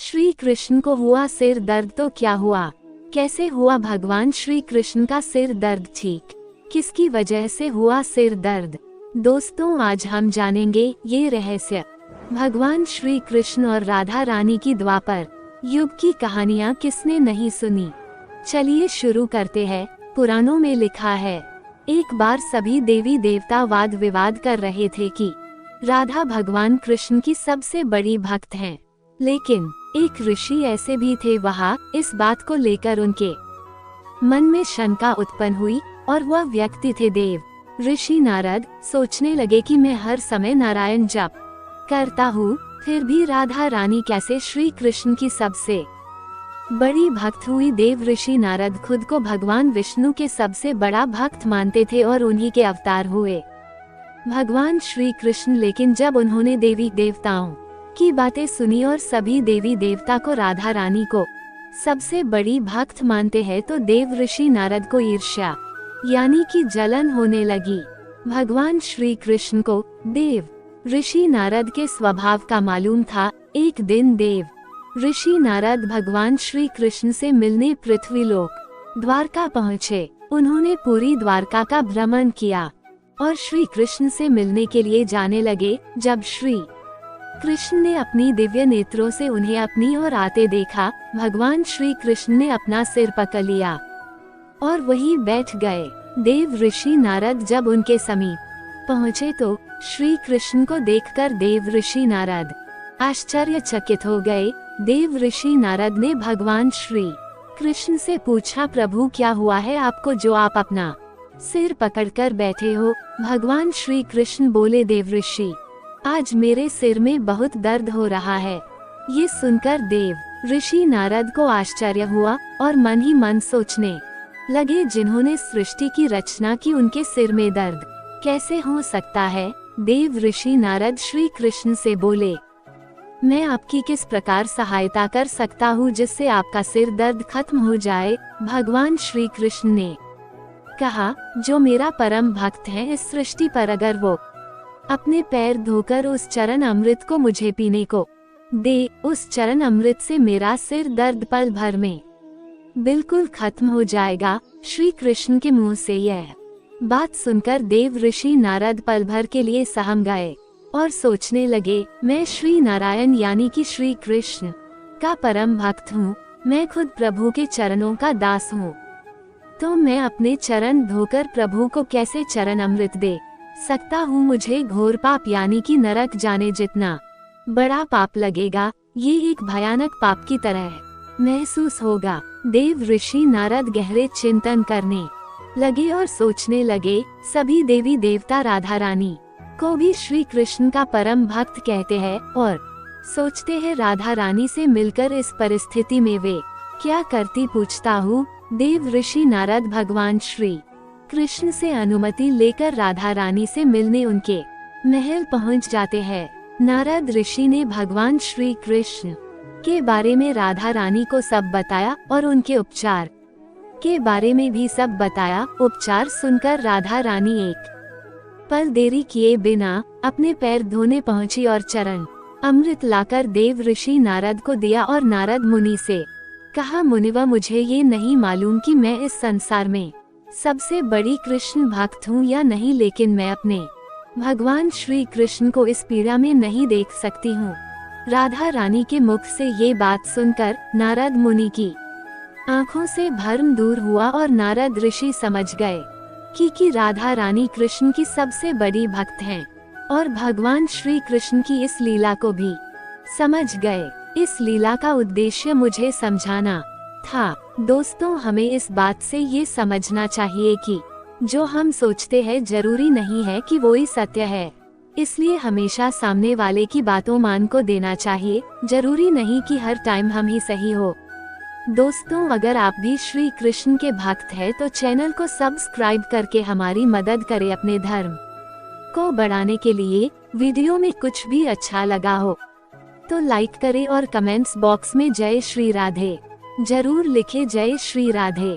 श्री कृष्ण को हुआ सिर दर्द तो क्या हुआ, कैसे हुआ भगवान श्री कृष्ण का सिर दर्द ठीक, किसकी वजह से हुआ सिर दर्द। दोस्तों आज हम जानेंगे ये रहस्य। भगवान श्री कृष्ण और राधा रानी की द्वापर युग की कहानियाँ किसने नहीं सुनी। चलिए शुरू करते हैं। पुराणों में लिखा है, एक बार सभी देवी देवता वाद विवाद कर रहे थे कि राधा भगवान कृष्ण की सबसे बड़ी भक्त हैं। लेकिन एक ऋषि ऐसे भी थे वहाँ इस बात को लेकर उनके मन में शंका उत्पन्न हुई और वह व्यक्ति थे देव ऋषि नारद। सोचने लगे कि मैं हर समय नारायण जप करता हूँ, फिर भी राधा रानी कैसे श्री कृष्ण की सबसे बड़ी भक्त हुई। देव ऋषि नारद खुद को भगवान विष्णु के सबसे बड़ा भक्त मानते थे और उन्हीं के अवतार हुए भगवान श्री कृष्ण। लेकिन जब उन्होंने देवी देवताओं की बातें सुनी और सभी देवी देवता को राधा रानी को सबसे बड़ी भक्त मानते हैं तो देव ऋषि नारद को ईर्ष्या यानी कि जलन होने लगी। भगवान श्री कृष्ण को देव ऋषि नारद के स्वभाव का मालूम था। एक दिन देव ऋषि नारद भगवान श्री कृष्ण से मिलने पृथ्वीलोक द्वारका पहुँचे। उन्होंने पूरी द्वारका का भ्रमण किया और श्री कृष्ण से मिलने के लिए जाने लगे। जब श्री कृष्ण ने अपनी दिव्य नेत्रों से उन्हें अपनी ओर आते देखा, भगवान श्री कृष्ण ने अपना सिर पकड़ लिया और वहीं बैठ गए। देव ऋषि नारद जब उनके समीप पहुँचे तो श्री कृष्ण को देखकर देव ऋषि नारद आश्चर्यचकित हो गए। देव ऋषि नारद ने भगवान श्री कृष्ण से पूछा, प्रभु क्या हुआ है आपको जो आप अपना सिर पकड़कर बैठे हो। भगवान श्री कृष्ण बोले, देव ऋषि आज मेरे सिर में बहुत दर्द हो रहा है। ये सुनकर देव ऋषि नारद को आश्चर्य हुआ और मन ही मन सोचने लगे, जिन्होंने सृष्टि की रचना की उनके सिर में दर्द कैसे हो सकता है। देव ऋषि नारद श्री कृष्ण से बोले, मैं आपकी किस प्रकार सहायता कर सकता हूँ जिससे आपका सिर दर्द खत्म हो जाए। भगवान श्री कृष्ण ने कहा, जो मेरा परम भक्त है इस सृष्टि पर, अगर वो अपने पैर धोकर उस चरण अमृत को मुझे पीने को दे, उस चरण अमृत से मेरा सिर दर्द पल भर में बिल्कुल खत्म हो जाएगा। श्री कृष्ण के मुंह से यह बात सुनकर देव ऋषि नारद पल भर के लिए सहम गए और सोचने लगे, मैं श्री नारायण यानी कि श्री कृष्ण का परम भक्त हूँ, मैं खुद प्रभु के चरणों का दास हूँ, तो मैं अपने चरण धोकर प्रभु को कैसे चरण अमृत दे सकता हूँ। मुझे घोर पाप यानी कि नरक जाने जितना बड़ा पाप लगेगा, ये एक भयानक पाप की तरह महसूस होगा। देव ऋषि नारद गहरे चिंतन करने लगे और सोचने लगे, सभी देवी देवता राधा रानी को भी श्री कृष्ण का परम भक्त कहते हैं और सोचते हैं राधा रानी से मिलकर इस परिस्थिति में वे क्या करती। पूछता हूँ। देव ऋषि नारद भगवान श्री कृष्ण से अनुमति लेकर राधा रानी से मिलने उनके महल पहुँच जाते हैं। नारद ऋषि ने भगवान श्री कृष्ण के बारे में राधा रानी को सब बताया और उनके उपचार के बारे में भी सब बताया। उपचार सुनकर राधा रानी एक पल देरी किए बिना अपने पैर धोने पहुंची और चरण अमृत लाकर देव ऋषि नारद को दिया और नारद मुनि से कहा, मुनिवा मुझे ये नहीं मालूम कि मैं इस संसार में सबसे बड़ी कृष्ण भक्त हूँ या नहीं, लेकिन मैं अपने भगवान श्री कृष्ण को इस पीड़ा में नहीं देख सकती हूँ। राधा रानी के मुख से ये बात सुनकर नारद मुनि की आंखों से भ्रम दूर हुआ और नारद ऋषि समझ गए कि राधा रानी कृष्ण की सबसे बड़ी भक्त हैं और भगवान श्री कृष्ण की इस लीला को भी समझ गए। इस लीला का उद्देश्य मुझे समझाना था। दोस्तों हमें इस बात से ये समझना चाहिए कि जो हम सोचते हैं जरूरी नहीं है कि वो ही सत्य है, इसलिए हमेशा सामने वाले की बातों मान को देना चाहिए। जरूरी नहीं कि हर टाइम हम ही सही हो। दोस्तों अगर आप भी श्री कृष्ण के भक्त हैं तो चैनल को सब्सक्राइब करके हमारी मदद करें अपने धर्म को बढ़ाने के लिए। वीडियो में कुछ भी अच्छा लगा हो तो लाइक करें और कमेंट्स बॉक्स में जय श्री राधे जरूर लिखें। जय श्री राधे।